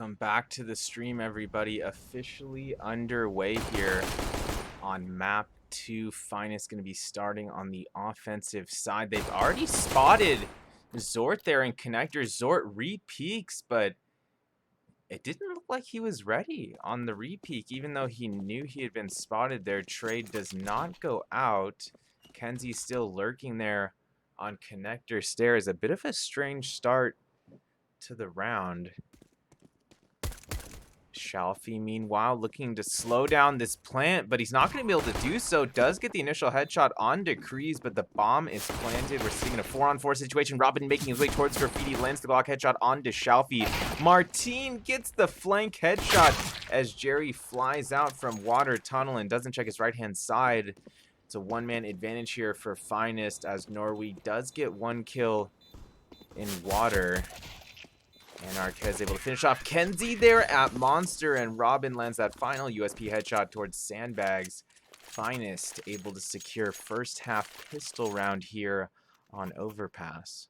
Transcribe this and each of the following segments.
Welcome back to the stream, everybody. Officially underway here on map 2. Finest going to be starting on the offensive side. They've already spotted Zort there in connector. Zort re-peaks, but it didn't look like he was ready on the re-peak, even though he knew he had been spotted there. Trade does not go out. Kenzie still lurking there on connector stairs. A bit of a strange start to the round. Shalfie, meanwhile, looking to slow down this plant, but he's not going to be able to do so. Does get the initial headshot on Decrees, but the bomb is planted. We're seeing a 4-on-4 situation. Robin making his way towards Graffiti, lands the Glock headshot onto Shalfie. Martine gets the flank headshot as Jerry flies out from water tunnel and doesn't check his right-hand side. It's a one-man advantage here for Finest as Norway does get one kill in water. And Arquez able to finish off Kenzie there at Monster, and Robin lands that final USP headshot towards Sandbags. Finest able to secure first half pistol round here on Overpass.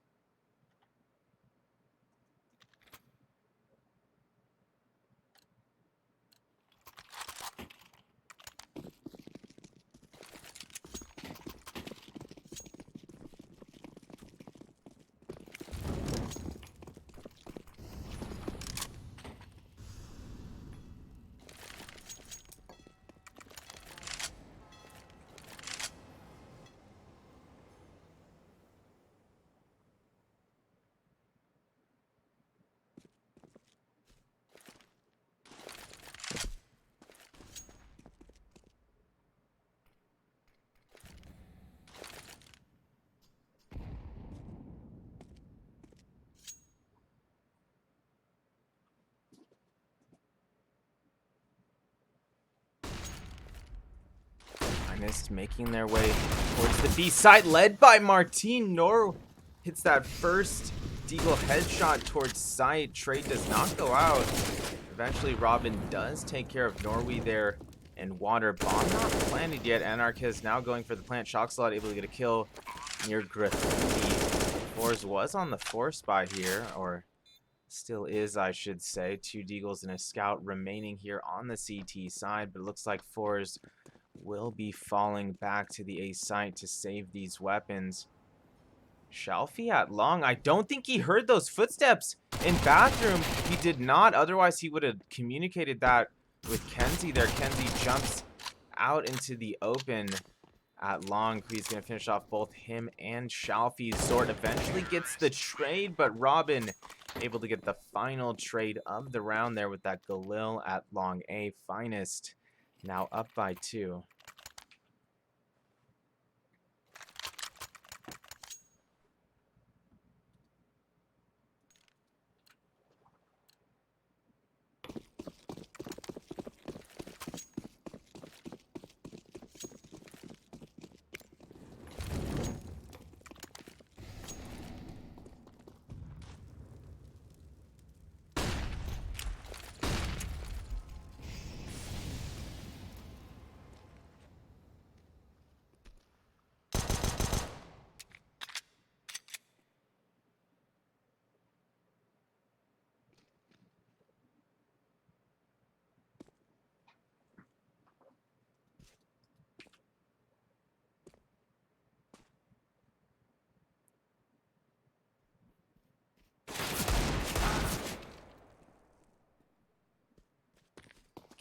Finest making their way towards the B side, led by Martine. Nor hits that first Deagle headshot towards sight. Trade does not go out. Eventually, Robin does take care of Norway there in water. Bomb not planted yet. Anarchist now going for the plant. Shock slot able to get a kill near Graffiti. Forze was on the 4 spot here, or still is, I should say. 2 Deagles and a scout remaining here on the CT side, but it looks like Forze will be falling back to the A site to save these weapons. Shalfie at long. I don't think he heard those footsteps in bathroom. He did not. Otherwise, he would have communicated that with Kenzie there. Kenzie jumps out into the open at long. He's going to finish off both him and Shalfie. Zort eventually gets the trade, but Robin able to get the final trade of the round there with that Galil at long A. Finest now up by 2.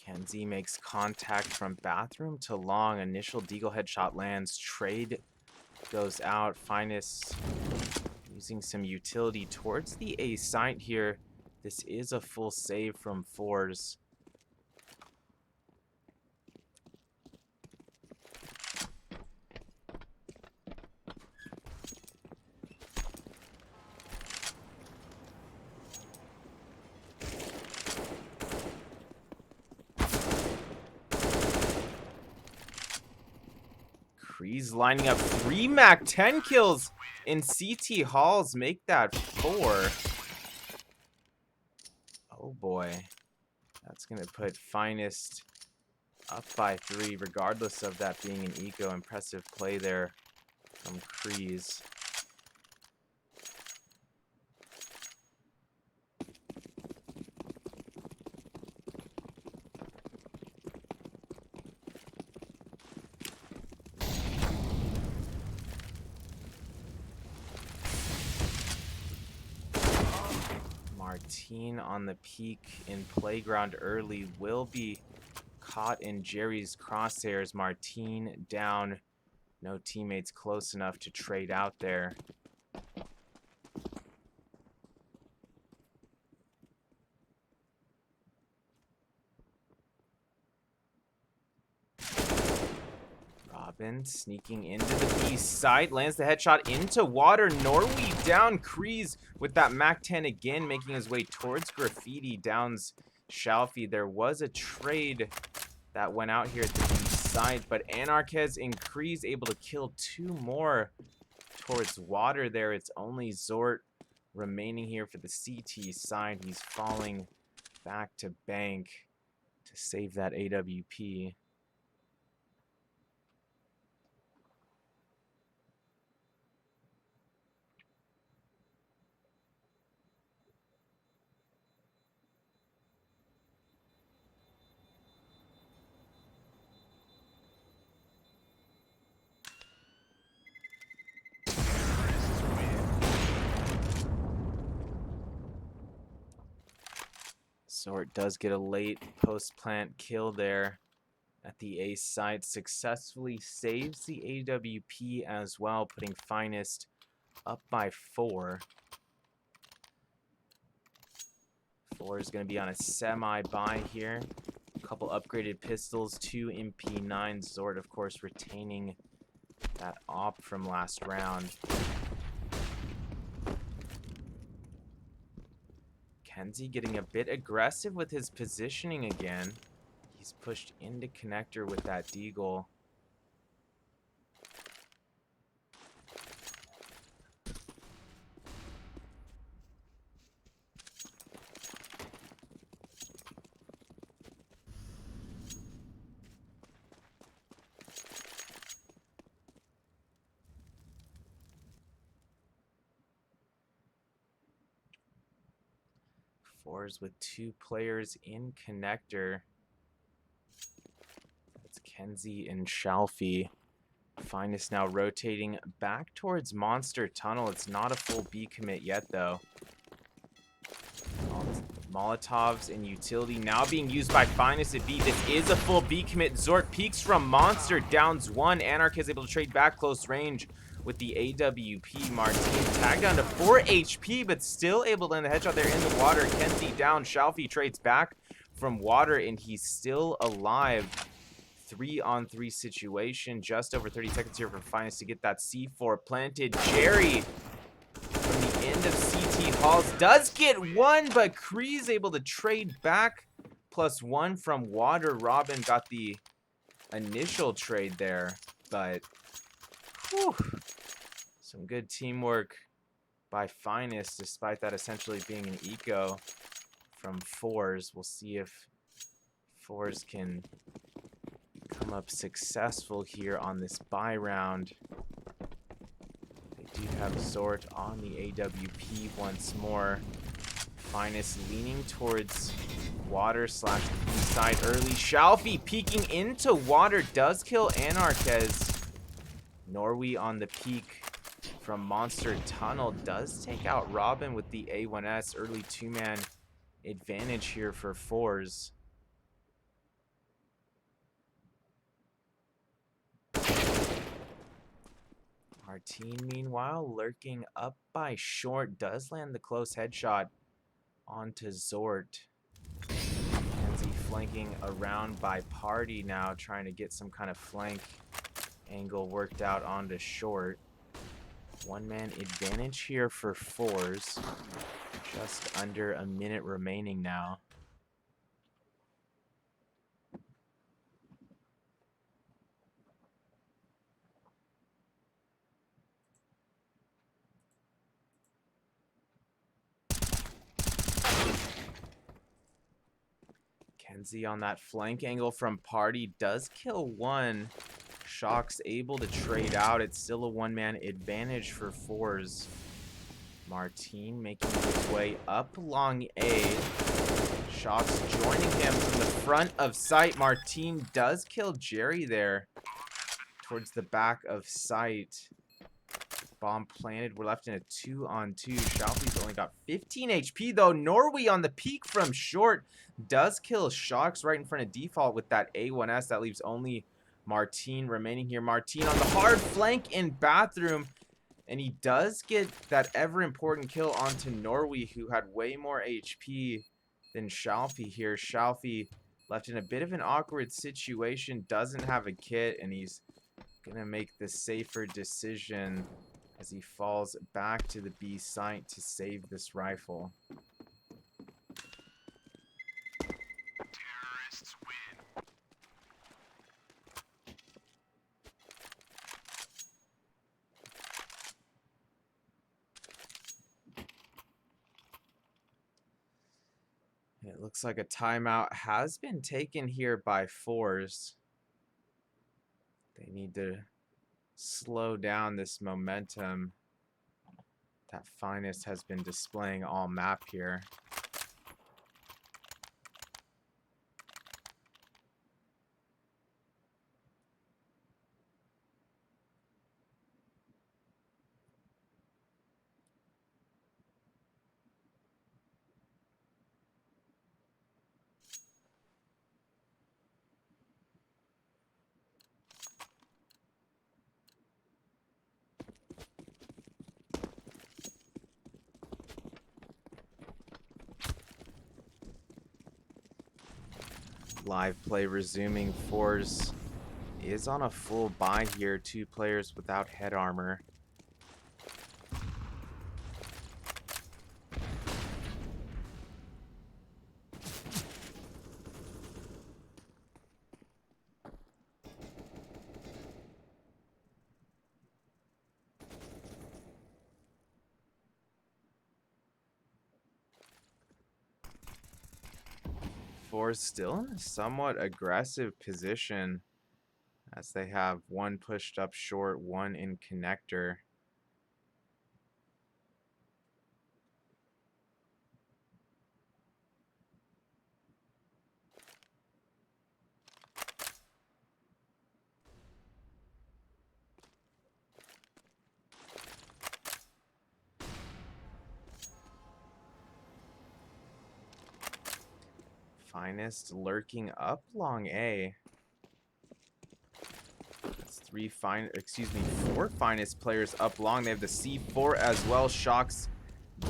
Kenzie makes contact from bathroom to long. Initial Deagle headshot lands. Trade goes out. Finest using some utility towards the A site here. This is a full save from Forze. Crees lining up 3 Mac 10 kills in CT halls. Make that 4. Oh boy. That's going to put Finest up by 3, regardless of that being an eco. Impressive play there from Crees. Martin on the peak in playground early will be caught in Jerry's crosshairs. Martin down. No teammates close enough to trade out there. Robin sneaking into the B side, lands the headshot into water. Norway down. Kreese with that MAC-10 again, making his way towards Graffiti, downs Shalfie. There was a trade that went out here at the B side, but Anarchez and Kreese able to kill 2 more towards water there. It's only Zort remaining here for the CT side. He's falling back to bank to save that AWP. Zort does get a late post-plant kill there at the A side. Successfully saves the AWP as well, putting Finest up by 4. 4 is going to be on a semi-buy here. A couple upgraded pistols, 2 MP9. Zort, of course, retaining that op from last round. Kenzie getting a bit aggressive with his positioning again. He's pushed into connector with that deagle. Forze with 2 players in connector. It's Kenzie and Shalfie. Finest now rotating back towards Monster Tunnel. It's not a full B commit yet, though. Molotovs and utility now being used by Finest at B. This is a full B commit. Zort peeks from Monster, downs 1. Anarch is able to trade back close range with the AWP. Martin tagged down to 4 HP, but still able to land the headshot there in the water. Kenzie down. Shalfie trades back from water, and he's still alive. 3-on-3 situation. Just over 30 seconds here for Finest to get that C4 planted. Jerry from the end of CT Halls does get 1, but Kreese able to trade back +1 from water. Robin got the initial trade there, but whew, some good teamwork by Finest, despite that essentially being an eco from Forze. We'll see if Forze can come up successful here on this buy round. They do have Zort on the AWP once more. Finest leaning towards water / side early. Shalfie peeking into water does kill Anarchez. Norway on the peak from Monster Tunnel does take out Robin with the A1S. Early 2-man advantage here for Forze. Martin, meanwhile, lurking up by short, does land the close headshot onto Zort. Kenzie flanking around by Party now, trying to get some kind of flank angle worked out onto short. 1-man advantage here for Forze. Just under a minute remaining now. Kenzie on that flank angle from Party does kill 1. Shock's able to trade out. It's still a 1-man advantage for Forze. Martin making his way up along A. Shock's joining him from the front of sight. Martin does kill Jerry there towards the back of sight. Bomb planted. We're left in a 2-on-2. Shalfie's only got 15 HP, though. Norway on the peak from short does kill Shocks right in front of default with that A1S. That leaves only Martin remaining here. Martin on the hard flank in bathroom. And he does get that ever-important kill onto Norway, who had way more HP than Shalfie here. Shalfie left in a bit of an awkward situation, doesn't have a kit, and he's going to make the safer decision as he falls back to the B site to save this rifle. Terrorists win. It looks like a timeout has been taken here by Forze. They need to slow down this momentum that Finest has been displaying all map here. Live play resuming. Forze is on a full buy here. 2 players without head armor. Forze still in a somewhat aggressive position as they have one pushed up short, one in connector. Finest lurking up long A. It's 4 Finest players up long. They have the C4 as well. Shocks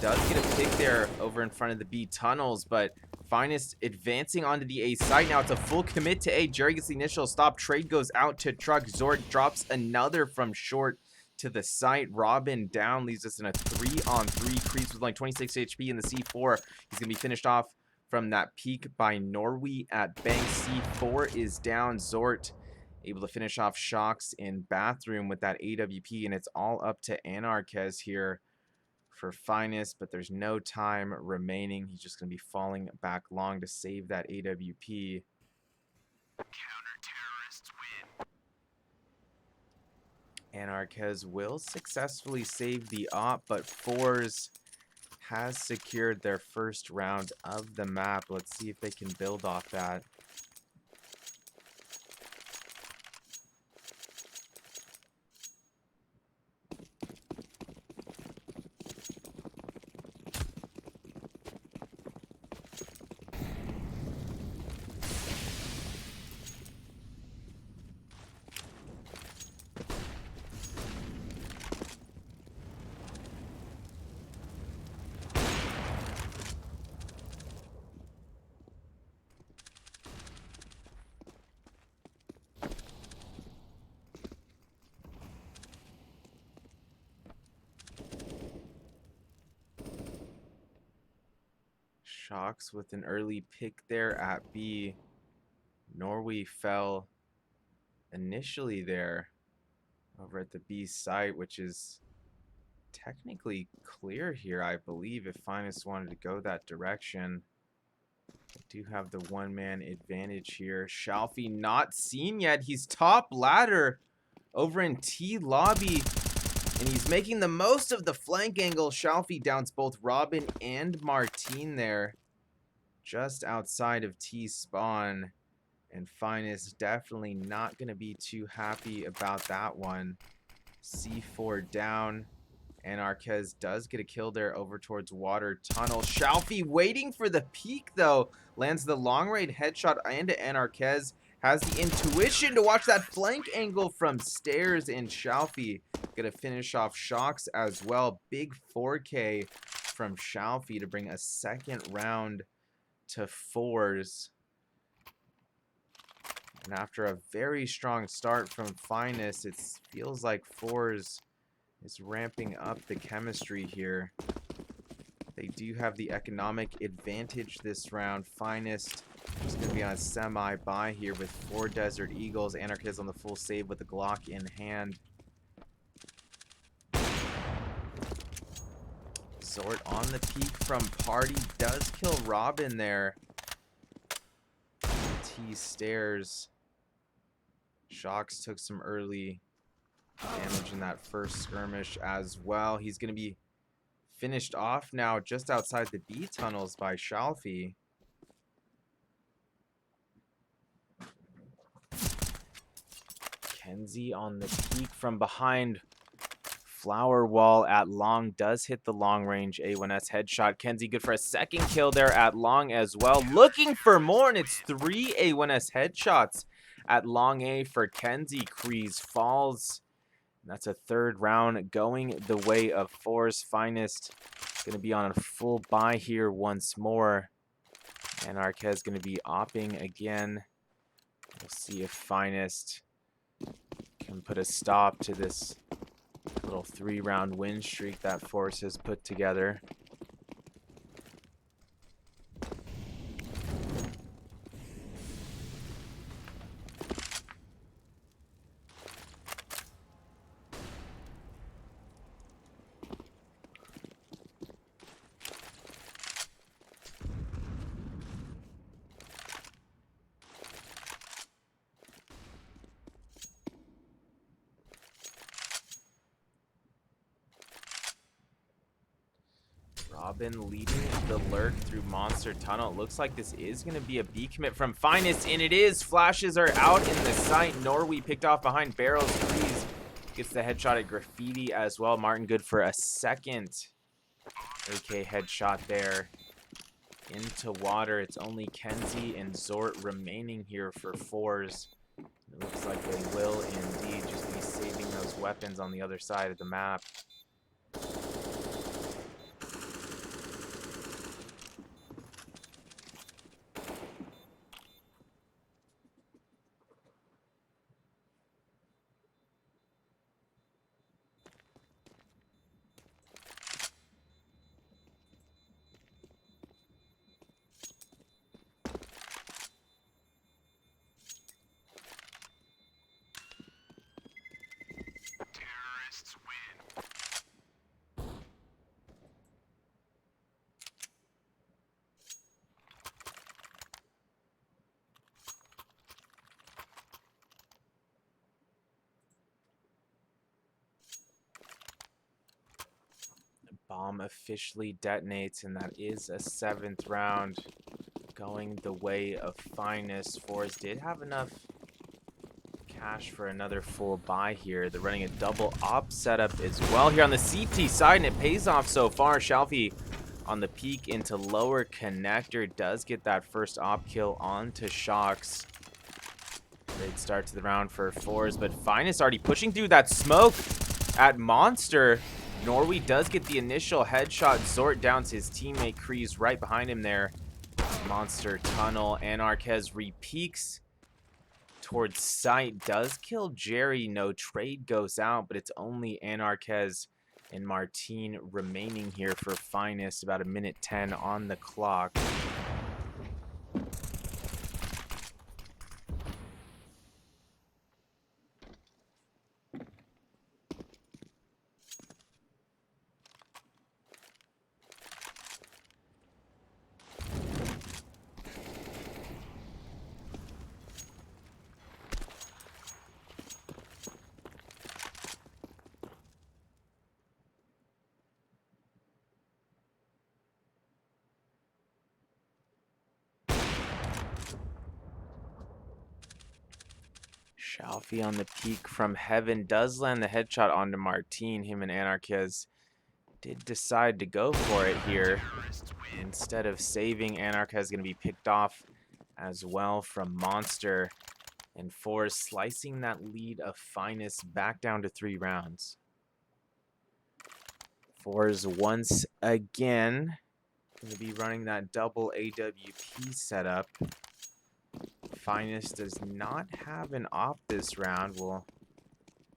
does get a pick there over in front of the B tunnels, but Finest advancing onto the A site. Now it's a full commit to A. Jerry gets the initial stop. Trade goes out to truck. Zord drops another from short to the site. Robin down, leaves us in a 3-on-3. Creeps with like 26 HP in the C4. He's going to be finished off from that peak by Norway at bank. C4 is down. Zort able to finish off Shocks in bathroom with that AWP, and it's all up to Anarchez here for Finest, but there's no time remaining. He's just going to be falling back long to save that AWP. Counter-terrorists win. Anarchez will successfully save the op, but Forze has secured their first round of the map. Let's see if they can build off that. Shocks with an early pick there at B. Norway fell initially there over at the B site, which is technically clear here, I believe, if Finest wanted to go that direction. I do have the one-man advantage here. Shalfie not seen yet. He's top ladder over in T lobby, and he's making the most of the flank angle. Shalfie downs both Robin and Martin there, just outside of T spawn. And Finest definitely not going to be too happy about that one. C4 down. Anarquez does get a kill there over towards water tunnel. Shalfie waiting for the peek though. Lands the long range headshot into Anarquez. Has the intuition to watch that flank angle from stairs, and Shalfie gonna finish off Shocks as well. Big 4K from Shalfie to bring a second round to Forze. And after a very strong start from Finest, it feels like Forze is ramping up the chemistry here. They do have the economic advantage this round. Finest is going to be on a semi-buy here with 4 Desert Eagles. Anarchist on the full save with the Glock in hand. Zort on the peak from Party does kill Robin there. T stairs. Shocks took some early damage in that first skirmish as well. He's going to be finished off now just outside the B tunnels by Shalfie. Kenzie on the peak from behind. Flower wall at long does hit the long range A1S headshot. Kenzie good for a second kill there at long as well. Looking for more, and it's 3 A1S headshots at long A for Kenzie. Kreese falls. That's a third round going the way of Forze. Finest going to be on a full buy here once more. Anarquez going to be opping again. We'll see if Finest can put a stop to this little 3-round win streak that Forze has put together. Robin leading the lurk through Monster Tunnel. It looks like this is going to be a B commit from Finest, and it is. Flashes are out in the sight. Norway picked off behind barrels. Kreese gets the headshot at Graffiti as well. Martin good for a second AK headshot there into water. It's only Kenzie and Zort remaining here for Forze. It looks like they will indeed just be saving those weapons on the other side of the map. Terrorists win. Bomb officially detonates, and that is a 7th round going the way of Finest. Forze did have enough cash for another full buy here. They're running a double op setup as well here on the CT side, and it pays off so far. Shalfie on the peak into lower connector does get that first op kill onto Shocks. Great start to the round for Forze, but Finest already pushing through that smoke at Monster. Norway does get the initial headshot. Zort downs his teammate Kreese right behind him there. Monster Tunnel. Anarquez repeaks towards sight. Does kill Jerry. No trade goes out, but it's only Anarquez and Martin remaining here for Finest. About 1:10 on the clock. Shalfie on the peak from heaven does land the headshot onto Martin. Him and Anarquez did decide to go for it here. Instead of saving, Anarcha is going to be picked off as well from Monster. And Forze slicing that lead of Finest back down to 3 rounds. Forze once again going to be running that double AWP setup. Finest does not have an op this round. We'll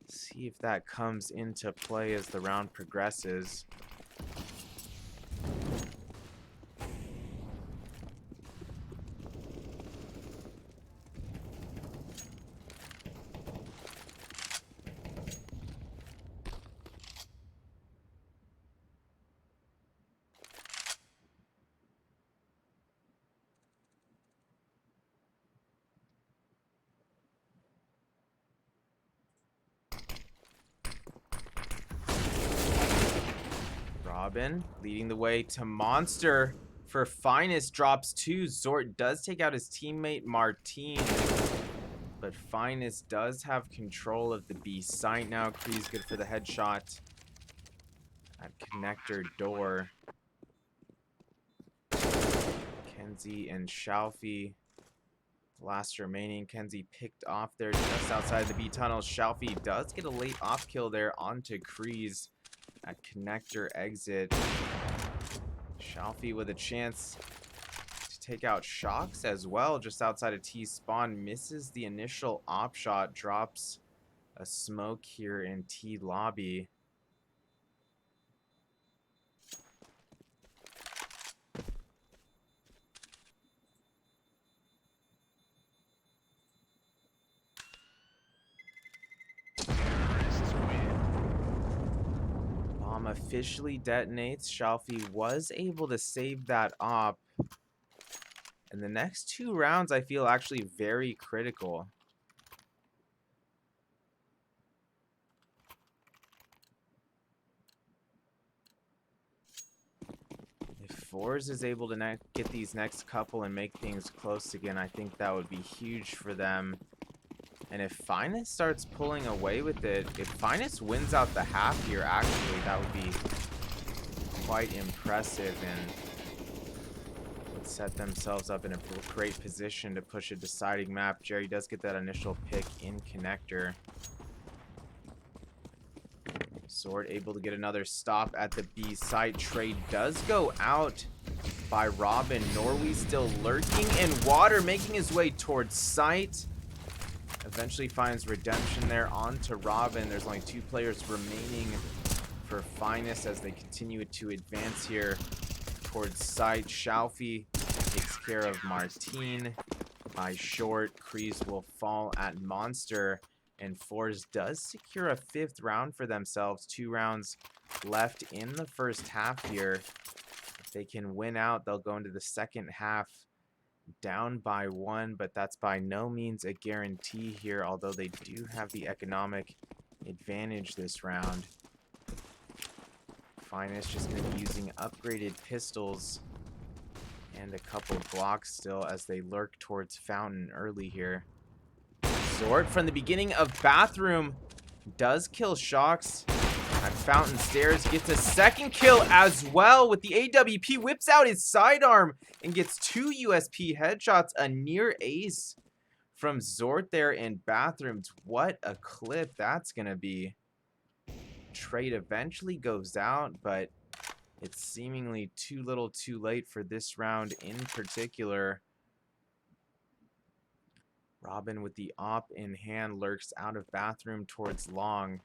see if that comes into play as the round progresses. Robin leading the way to Monster for Finest, drops 2. Zort does take out his teammate Martin, but Finest does have control of the B site now. Kree's good for the headshot at connector door. Kenzie and Shalfie, last remaining. Kenzie picked off there just outside the B tunnel. Shalfie does get a late off kill there onto Kree's at connector exit. Shalfie with a chance to take out Shocks as well, just outside of T spawn. Misses the initial op shot, drops a smoke here in T lobby. Bomb officially detonates. Shalfie was able to save that op. And the next 2 rounds I feel actually very critical. If Forze is able to get these next couple and make things close again, I think that would be huge for them. And if Finest starts pulling away with it, if Finest wins out the half here, actually, that would be quite impressive and would set themselves up in a great position to push a deciding map. Jerry does get that initial pick in connector. Sword able to get another stop at the B site. Trade does go out by Robin. Norway still lurking in water, making his way towards site. Eventually finds redemption there onto Robin. There's only 2 players remaining for Finest as they continue to advance here towards site. Shalfie takes care of Martin by short. Kree's will fall at Monster. And Forze does secure a 5th round for themselves. 2 rounds left in the first half here. If they can win out, they'll go into the second half down by 1, but that's by no means a guarantee here, although they do have the economic advantage this round. Finest just going to be using upgraded pistols and a couple Glocks still as they lurk towards Fountain early here. Zort from the beginning of Bathroom does kill Shocks at Fountain Stairs, gets a 2nd kill as well with the AWP, whips out his sidearm and gets 2 USP headshots, a near ace from Zort there in Bathrooms. What a clip that's gonna be. Trade eventually goes out, but it's seemingly too little too late for this round in particular. Robin with the op in hand lurks out of Bathroom towards long.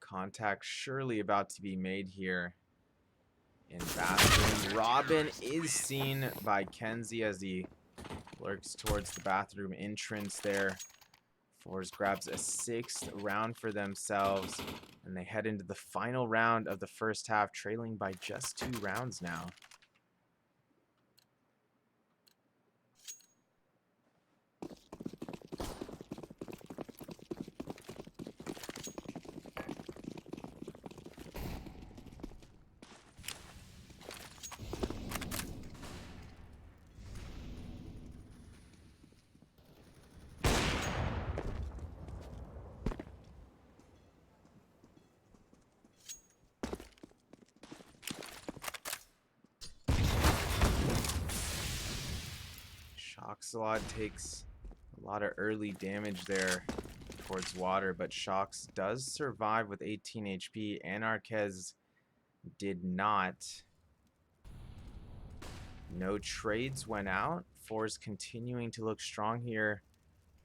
Contact surely about to be made here in Bathroom. Robin is seen by Kenzie as he lurks towards the Bathroom entrance there. Forze grabs a 6th round for themselves, and they head into the final round of the first half, trailing by just 2 rounds now. Shoxalot takes a lot of early damage there towards water, but Shox does survive with 18 HP, and Arquez did not. No trades went out. Forze continuing to look strong here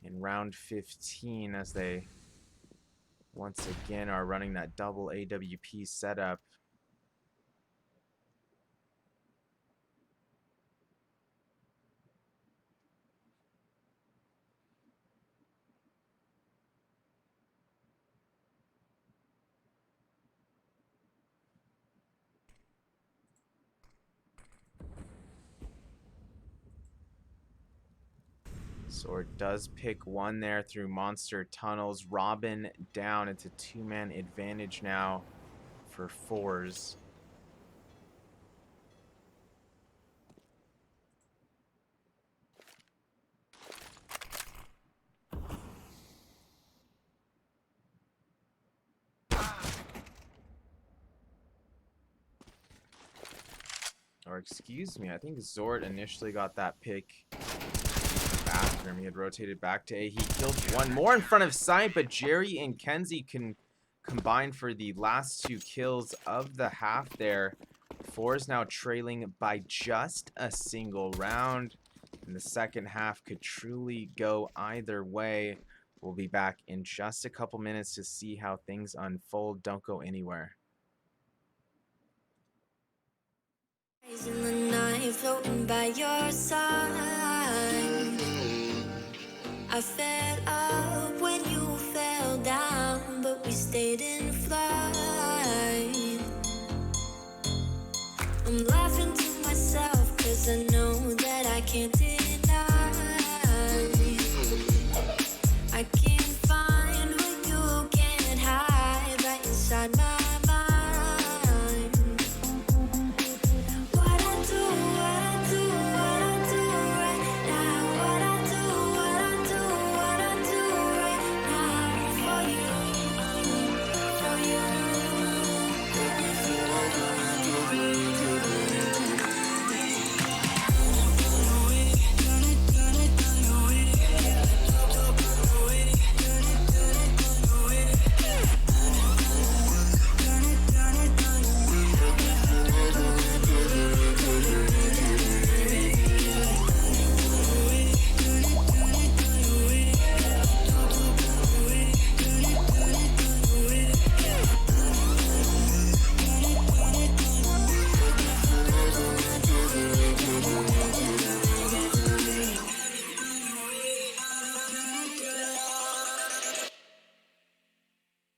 in round 15 as they once again are running that double AWP setup. Sword does pick one there through monster tunnels. Robin down. It's a two-man advantage now for Forze. Or excuse me, I think Zord initially got that pick. Bathroom. He had rotated back to A. He killed one more in front of sight, but Jerry and Kenzie can combine for the last two kills of the half there. Forze now trailing by just a single round. And the second half could truly go either way. We'll be back in just a couple minutes to see how things unfold. Don't go anywhere. In the night, floating by your side, I fell up when you fell down, but we stayed in flight. I'm laughing to myself, cause I know that I can't deny. I can't find what you can't hide right inside my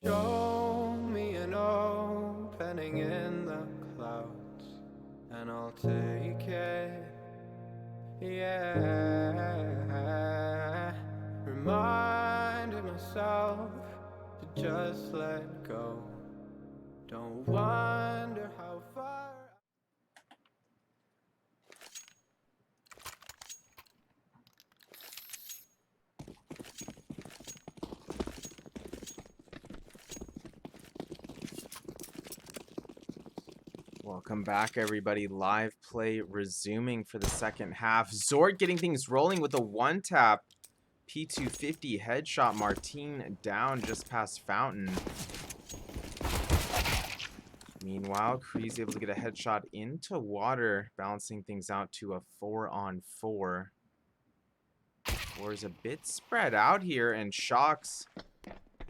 Show me an opening in the clouds, and I'll take it. Yeah, reminding myself to just let go. Don't wonder how far. Welcome back, everybody. Live play resuming for the second half. Zord getting things rolling with a one-tap P250 headshot. Martine down just past Fountain. Meanwhile, Kree's able to get a headshot into water, balancing things out to a 4-on-4. Forze a bit spread out here, and Shox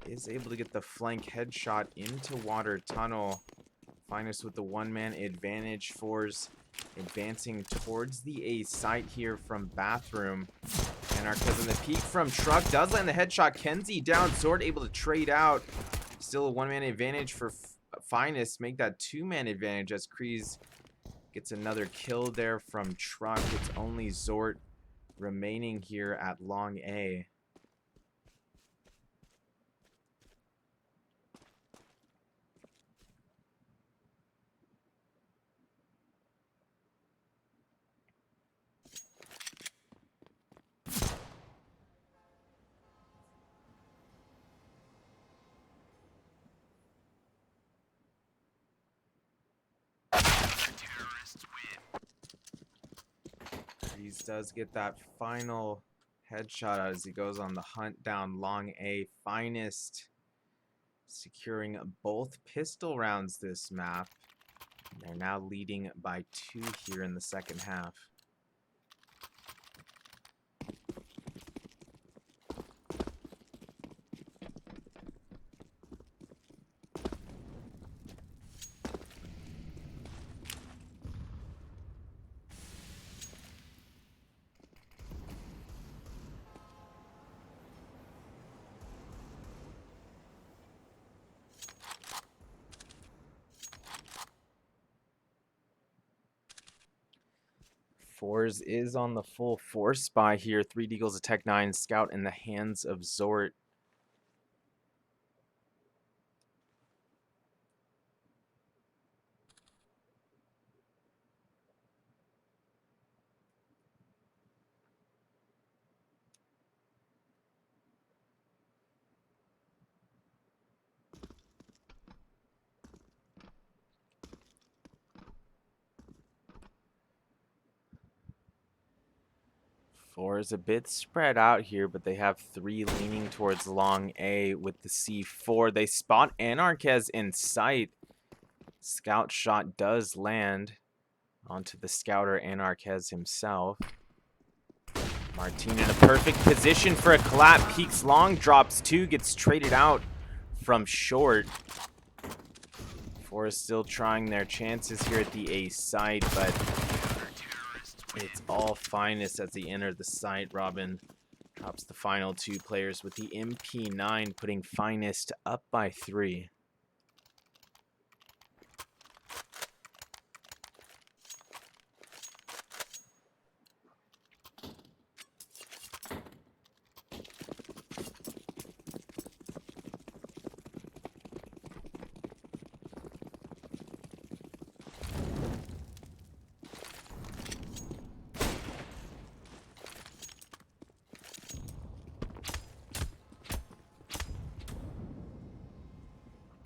is able to get the flank headshot into water tunnel. Finest with the one-man advantage. Forze advancing towards the A site here from Bathroom. And Arquez in the peak from Truck does land the headshot. Kenzie down. Zord able to trade out. Still a one-man advantage for Finest. Make that two-man advantage as Kree's gets another kill there from Truck. It's only Zord remaining here at Long A. Cheese does get that final headshot as he goes on the hunt down long A. Finest securing both pistol rounds this map. They're now leading by 2 here in the second half. Forze is on the full force spy here. 3 Deagles, a Tech 9, Scout in the hands of Zort. Forze a bit spread out here, but they have 3 leaning towards long A with the C4. They spot Anarchez in sight. Scout shot does land onto the scouter Anarchez himself. Martin in a perfect position for a clap. Peeks long, drops 2, gets traded out from short. Forze still trying their chances here at the A site, but it's all Finest as he entered the site. Robin drops the final 2 players with the MP9, putting Finest up by 3.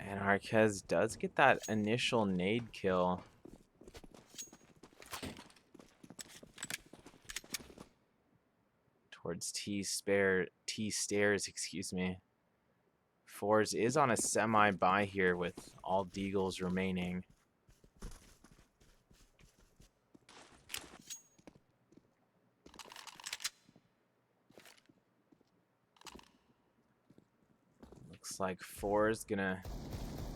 Anarchez does get that initial nade kill. Towards T-stairs, excuse me. Forze is on a semi-buy here with all Deagles remaining. Looks like Forze gonna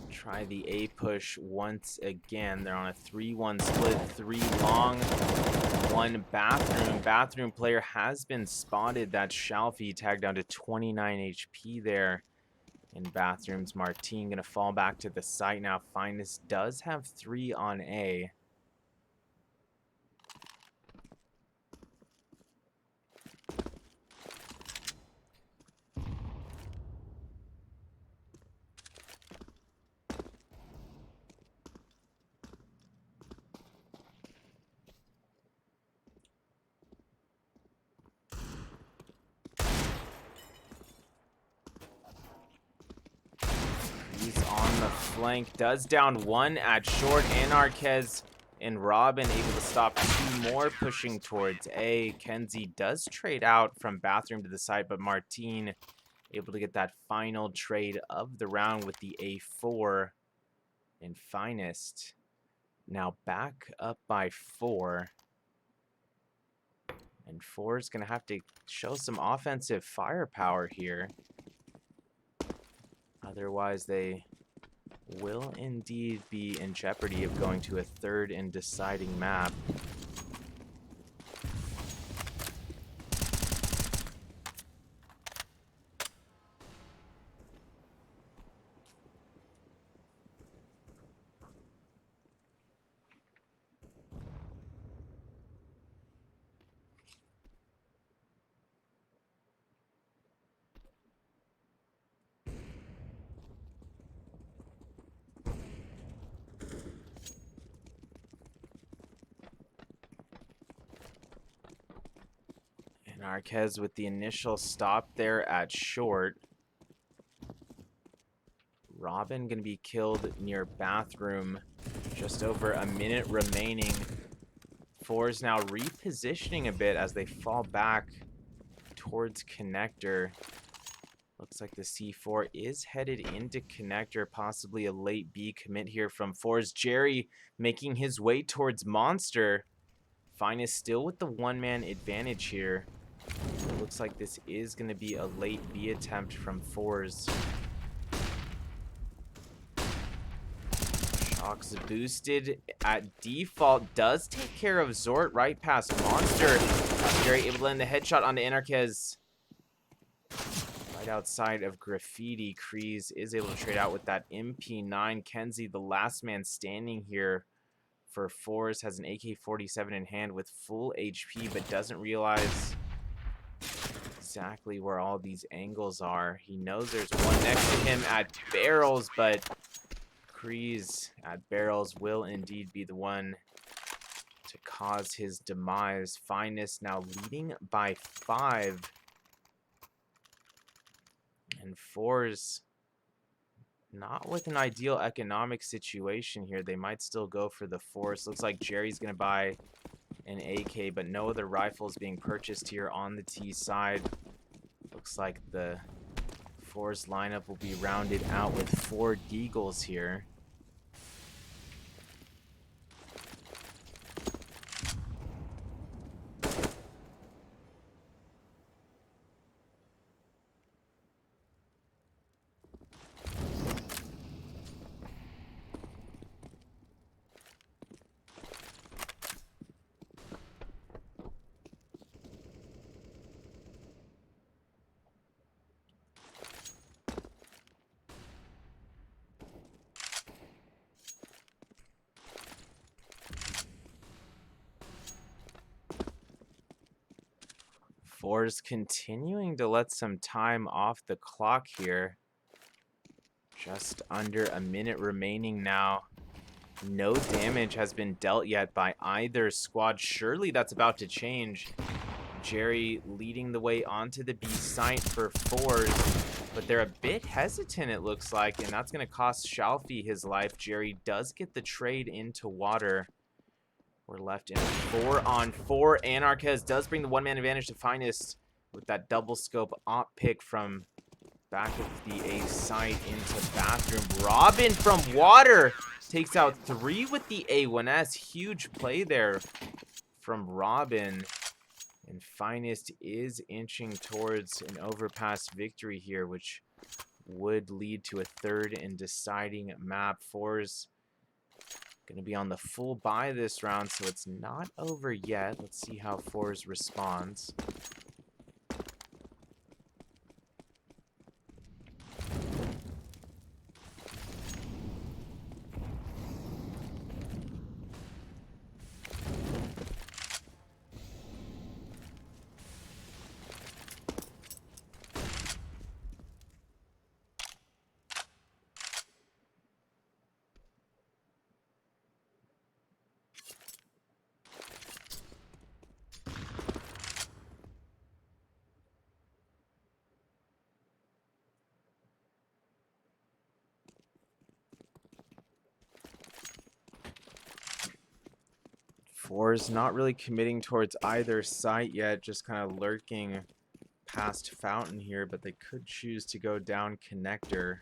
try the A push once again. They're on a 3-1 split, 3 long, 1 bathroom. Bathroom player has been spotted. That's Shalfie, tagged down to 29 HP there in bathrooms. Martin gonna fall back to the site now. Finest does have 3 on A. He's on the flank, does down 1 at short. Anarchez and Robin able to stop 2 more pushing towards A. Kenzie does trade out from bathroom to the side, but Martin able to get that final trade of the round with the A4. And Finest now back up by 4. And 4 is going to have to show some offensive firepower here. Otherwise, they will indeed be in jeopardy of going to a 3rd and deciding map. Anarchez with the initial stop there at short. Robin going to be killed near bathroom. Just over a minute remaining Forze now repositioning a bit as they fall back towards connector. Looks like the C4 is headed into connector, possibly a late B commit here from Forze. Jerry making his way towards Monster. Finest still with the one-man advantage here. It looks like this is going to be a late B attempt from Forze. Shocks boosted at default. Does take care of Zort right past Monster. Jerry able to land the headshot onto Anarquez. Right outside of Graffiti. Kreese is able to trade out with that MP9. Kenzie, the last man standing here for Forze, has an AK-47 in hand with full HP, but doesn't realize exactly where all these angles are. He knows there's one next to him at barrels, but Kreese at barrels will indeed be the one to cause his demise. Finest now leading by 5. And Forze not with an ideal economic situation here. They might still go for the Force. Looks like Jerry's going to buy an AK, but no other rifles being purchased here on the T side. Looks like the Force lineup will be rounded out with 4 Deagles here. Forze continuing to let some time off the clock here. Just under a minute remaining now. No damage has been dealt yet by either squad. Surely that's about to change. Jerry leading the way onto the B site for Forze, but they're a bit hesitant, it looks like, and that's going to cost Shalfie his life. Jerry does get the trade into water. We're left in a 4-on-4. Anarquez does bring the one-man advantage to Finest with that double scope op pick from back of the A site into bathroom. Robin from water takes out 3 with the A1S. Huge play there from Robin. And Finest is inching towards an overpass victory here, which would lead to a 3rd and deciding map. Forze going to be on the full buy this round, so it's not over yet. Let's see how Forze responds. Forze not really committing towards either site yet, just kind of lurking past Fountain here, but they could choose to go down connector.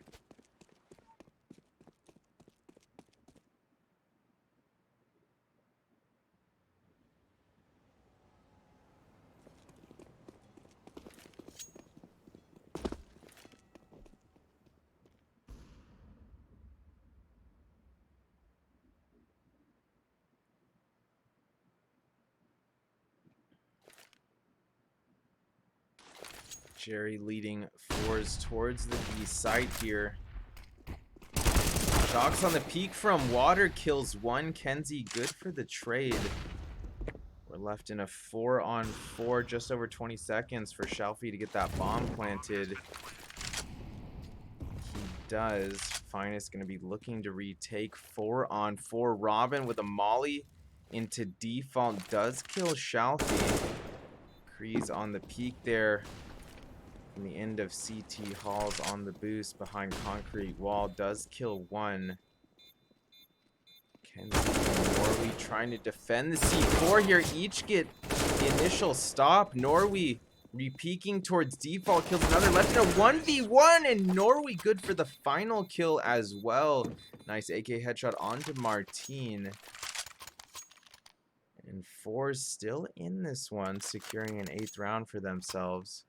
Jerry leading Forze towards the B site here. Shocks on the peak from water, kills 1. Kenzie good for the trade. We're left in a 4-on-4, just over 20 seconds for Shalfie to get that bomb planted. He does. Finest going to be looking to retake 4-on-4. Robin with a molly into default does kill Shalfie. Kreese on the peak there. From the end of CT Halls on the boost behind concrete wall does kill 1. Kenzie Morley trying to defend the C4 here. Each get the initial stop. Norway re-peeking towards default, kills another, left in a 1v1, and Norway good for the final kill as well. Nice AK headshot onto Martin. And Forze still in this one, securing an 8th round for themselves.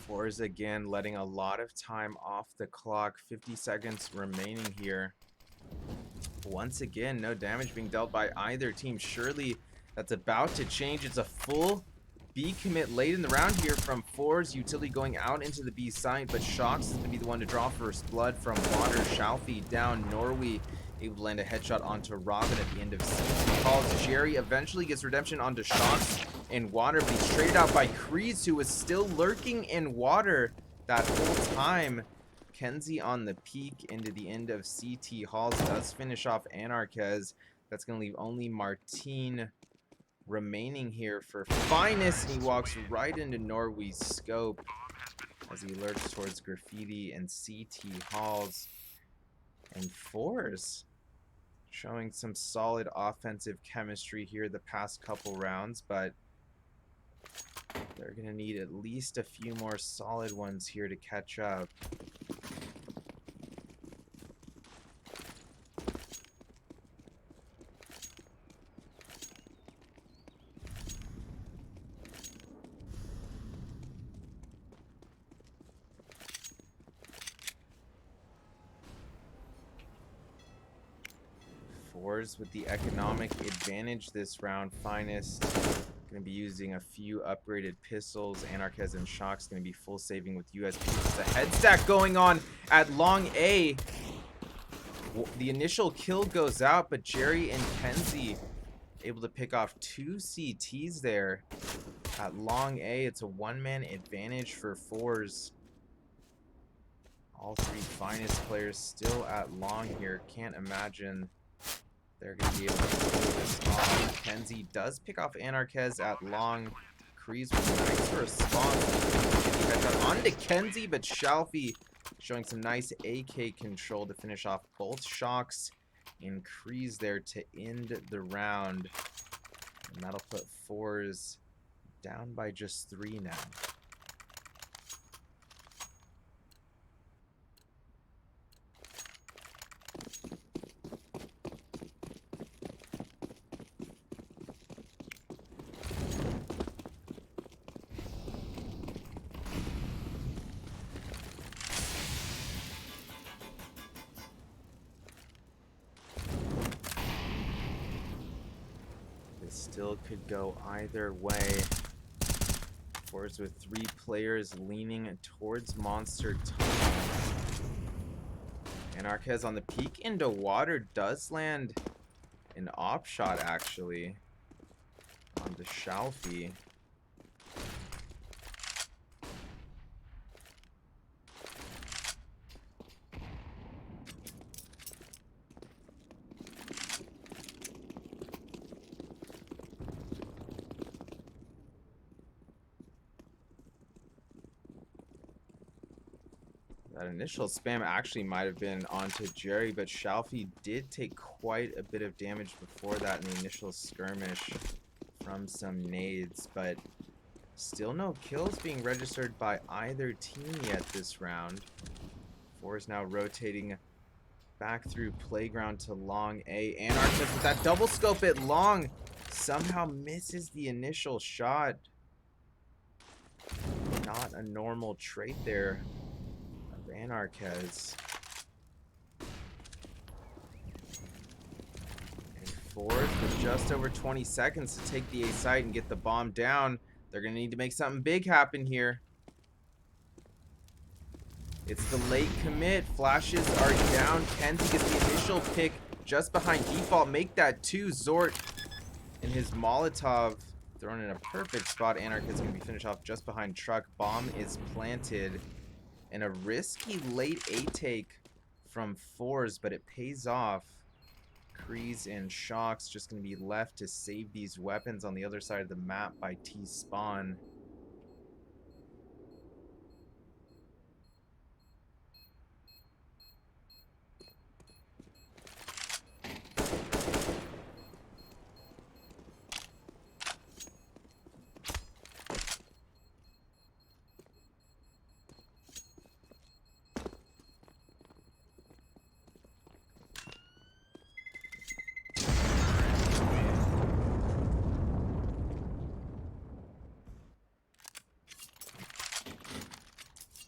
Forze again letting a lot of time off the clock. 50 seconds remaining here. Once again, no damage being dealt by either team. Surely that's about to change. It's a full B commit late in the round here from Forze. Utility going out into the B site, but Shox is going to be the one to draw first blood from Water. Shalfie down. Norway able to land a headshot onto Robin at the end of CT calls. Jerry eventually gets redemption onto Shox in Water, but he's traded out by Kreese, who was still lurking in Water that whole time. Kenzie on the peak into the end of CT Halls does finish off Anarchez. That's going to leave only Martin remaining here for Finest. He walks right into Norway's scope as he lurks towards Graffiti and CT Halls. And Forze showing some solid offensive chemistry here the past couple rounds, but they're going to need at least a few more solid ones here to catch up. Forze with the economic advantage this round. Finest going to be using a few upgraded pistols. Anarchez and Shox going to be full saving with USP. The head stack going on at long A. The initial kill goes out, but Jerry and Kenzie able to pick off 2 CTs there at long A. It's a one-man advantage for Forze. All 3 Finest players still at long here. Can't imagine they're going to be able to pull this off. Kenzie does pick off Anarchez at long. Kreese with a nice response. Onto Kenzie, but Shalfie showing some nice AK control to finish off both Shox and Kreese there to end the round. And that'll put Forze down by just 3 now. Still could go either way. Forze with 3 players leaning towards Monster Tunnel. Anarchez on the peak into Water does land an op shot actually onto Shalfie. That initial spam actually might have been onto Jerry, but Shalfie did take quite a bit of damage before that in the initial skirmish from some nades. But Still no kills being registered by either team yet this round. Forze now rotating back through playground to long A. Anarchist with that double scope at long somehow misses the initial shot. Not a normal trait there of Anarchist. And Forze with just over 20 seconds to take the A site and get the bomb down. They're going to need to make something big happen here. It's the late commit. Flashes are down. Kenzie gets the initial pick just behind default. Make that 2. Zort and his Molotov thrown in a perfect spot. Anarchist going to be finished off just behind truck. Bomb is planted. And a risky late A take from Forze, but it pays off. Kreese and Shocks just going to be left to save these weapons on the other side of the map by T-Spawn.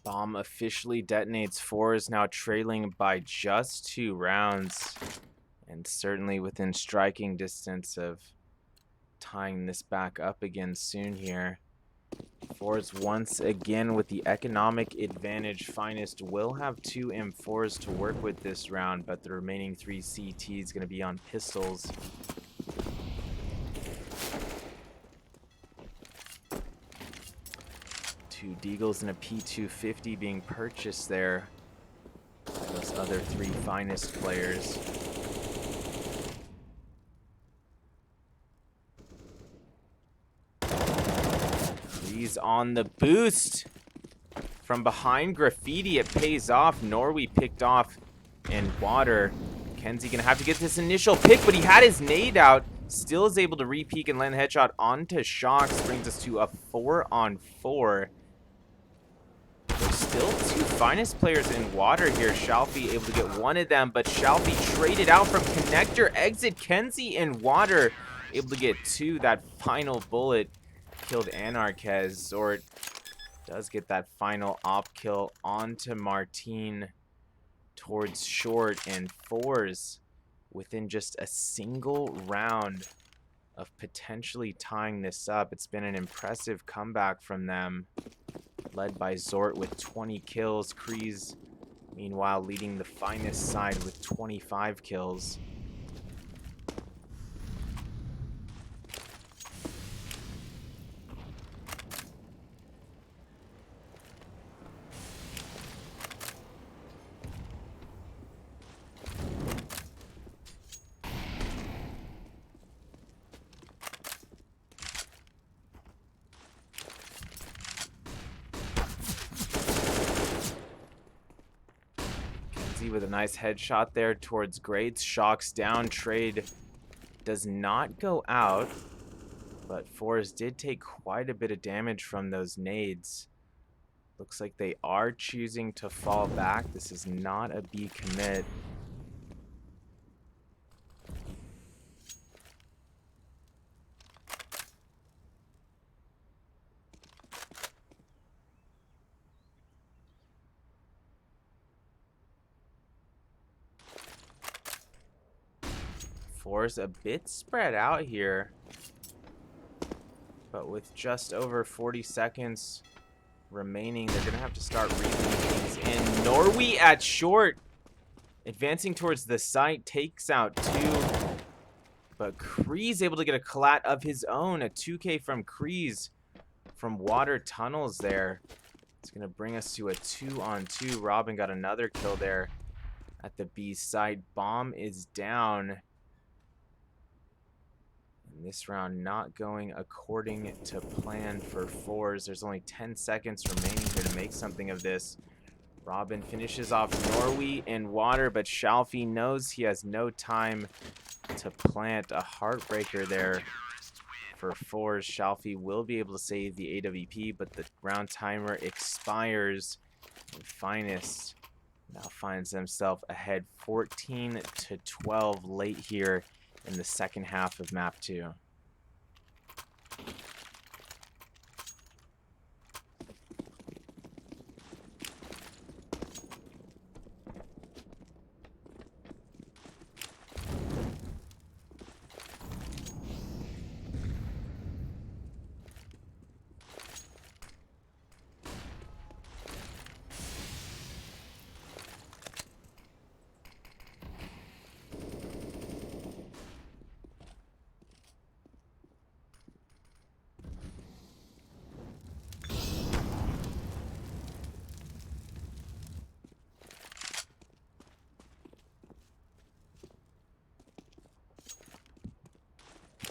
Bomb officially detonates. Forze now trailing by just 2 rounds. And certainly within striking distance of tying this back up again soon here. Forze once again with the economic advantage. Finest will have 2 M4s to work with this round, but the remaining 3 CTs going to be on pistols. Two Deagles and a P250 being purchased there by those other 3 Finest players. He's on the boost from behind Graffiti. It pays off. Norway picked off in water. Kenzie gonna have to get this initial pick, but he had his nade out. Still is able to re-peek and land a headshot onto Shocks. Brings us to a 4-on-4. There's still 2 Finest players in water here. Shalfie able to get one of them, but Shalfie traded out from connector exit. Kenzie in water able to get 2. That final bullet killed Anarchist. Zort does get that final op kill onto Martine towards short, and Forze within just a single round of potentially tying this up. It's been an impressive comeback from them, led by Zort with 20 kills. Kreese, meanwhile, leading the Finest side with 25 kills. With a nice headshot there towards Greats. Shocks down. Trade does not go out, but Forze did take quite a bit of damage from those nades. Looks like they are choosing to fall back. This is not a B commit. Forze a bit spread out here, but with just over 40 seconds remaining, they're gonna have to start reading things in. Norway at short, advancing towards the site, takes out 2, but Kreese able to get a collat of his own. A 2K from Kreese from water tunnels there. It's gonna bring us to a 2-on-2. Robin got another kill there at the B site. Bomb is down. And this round not going according to plan for Forze. There's only 10 seconds remaining here to make something of this. Robin finishes off Norway in water, but Shalfie knows he has no time to plant. A heartbreaker there for Forze. Shalfie will be able to save the AWP, but the round timer expires. And Finest now finds themselves ahead 14-12 late here in the second half of map 2.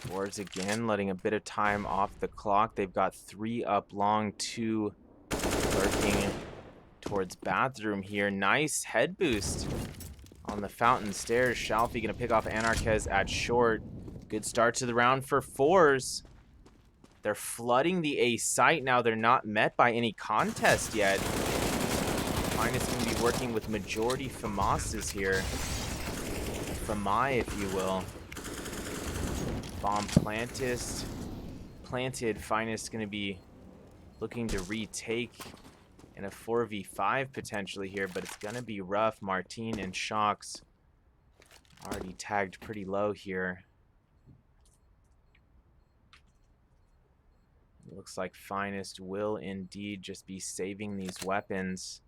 Forze again, letting a bit of time off the clock. They've got 3 up long, 2 lurking towards bathroom here. Nice head boost on the fountain stairs. Shalfie gonna pick off Anarchez at short. Good start to the round for Forze. They're flooding the A site now. They're not met by any contest yet. Finest gonna be working with majority FAMASs here. FAMI, if you will. Bomb planted. Finest going to be looking to retake in a 4v5 potentially here, but it's going to be rough. Martin and Shocks already tagged pretty low here. It looks like Finest will indeed just be saving these weapons.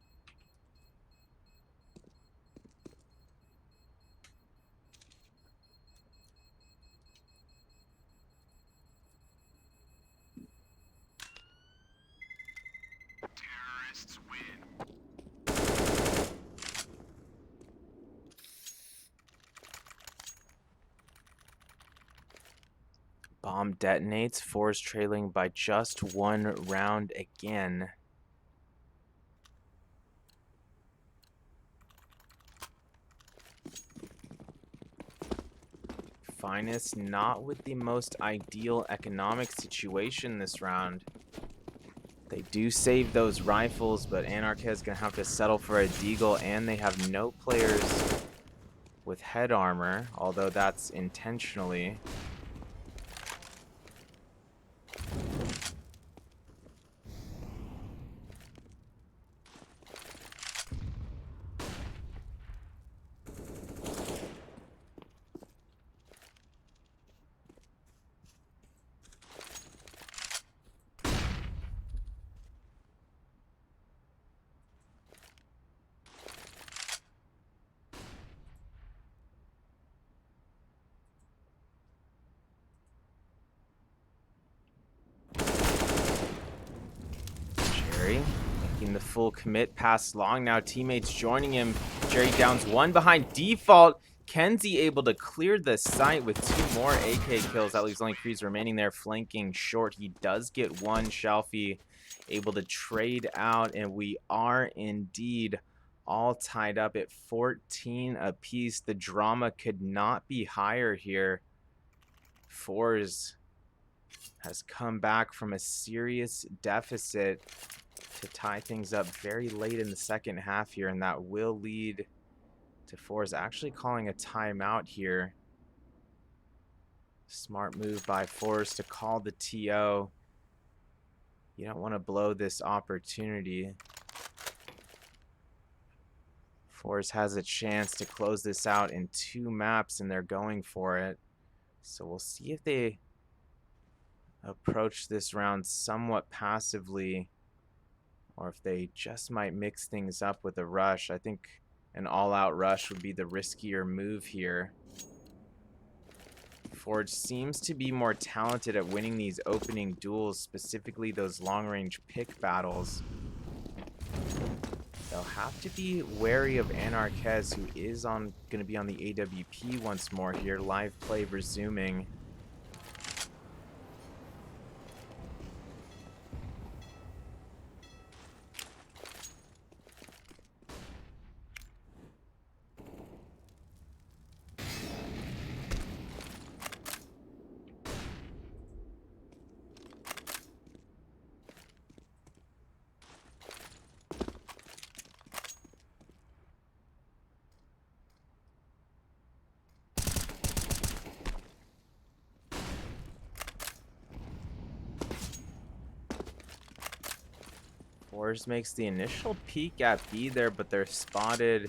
Terrorists win. Bomb detonates. Forze trailing by just 1 round again. Finest not with the most ideal economic situation this round. They do save those rifles, but Anarchez gonna have to settle for a deagle, and they have no players with head armor, although that's intentionally. Making the full commit pass long now. Teammates joining him. Jerry downs 1 behind default. Kenzie able to clear the site with 2 more AK kills. That leaves only Kreese remaining there flanking short. He does get 1. Shalfie able to trade out, and we are indeed all tied up at 14 apiece. The drama could not be higher here. Forze has come back from a serious deficit to tie things up very late in the second half here, and that will lead to Forze actually calling a timeout here. Smart move by Forze to call the TO. You don't want to blow this opportunity. Forze has a chance to close this out in 2 maps, and they're going for it. So we'll see if they approach this round somewhat passively, or if they just might mix things up with a rush. I think an all-out rush would be the riskier move here. Forge seems to be more talented at winning these opening duels, specifically those long-range pick battles. They'll have to be wary of Anarchez, who is going to be on the AWP once more here. Live play resuming. Forze makes the initial peek at B there, but they're spotted.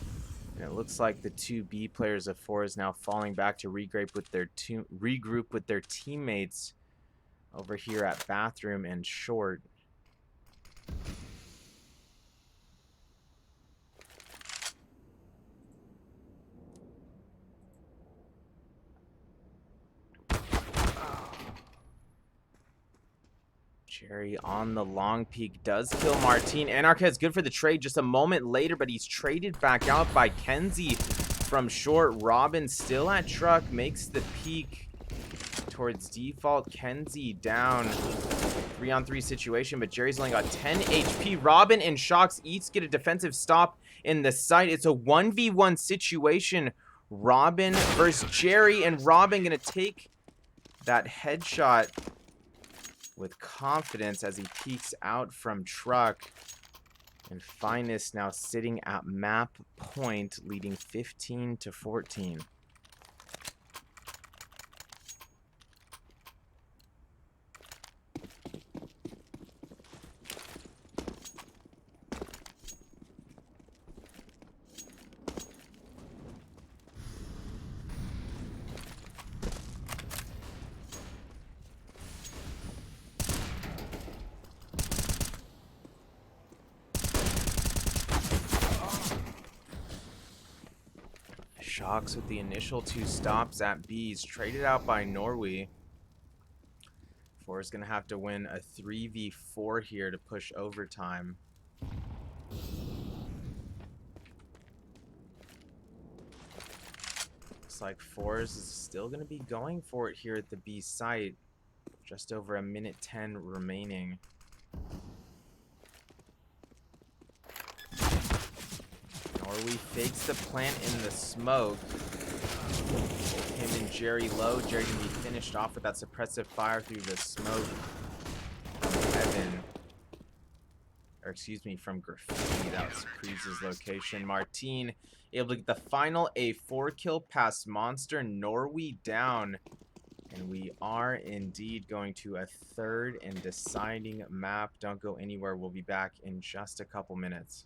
And it looks like the two B players of Forze now falling back to regroup with their teammates over here at bathroom and short. Jerry on the long peak does kill Martine. Anarchist good for the trade just a moment later, but he's traded back out by Kenzie from short. Robin still at truck, makes the peak towards default. Kenzie down. 3-on-3 situation, but Jerry's only got 10 HP. Robin and Shocks each get a defensive stop in the site. It's a 1v1 situation. Robin versus Jerry, and Robin gonna take that headshot with confidence as he peeks out from truck. And Finest now sitting at map point, leading 15-14. Shocks with the initial 2 stops at B's, traded out by Norway. Forze gonna have to win a 3v4 here to push overtime. Looks like Forze is still gonna be going for it here at the B site. Just over a minute 10 remaining. Norway fakes the plant in the smoke. Him and Jerry low. Jerry can be finished off with that suppressive fire through the smoke. Evan. Or excuse me, from Graffiti. That was Creese's location. Martine able to get the final A4 kill past Monster. Norway down. And we are indeed going to a third and deciding map. Don't go anywhere. We'll be back in just a couple minutes.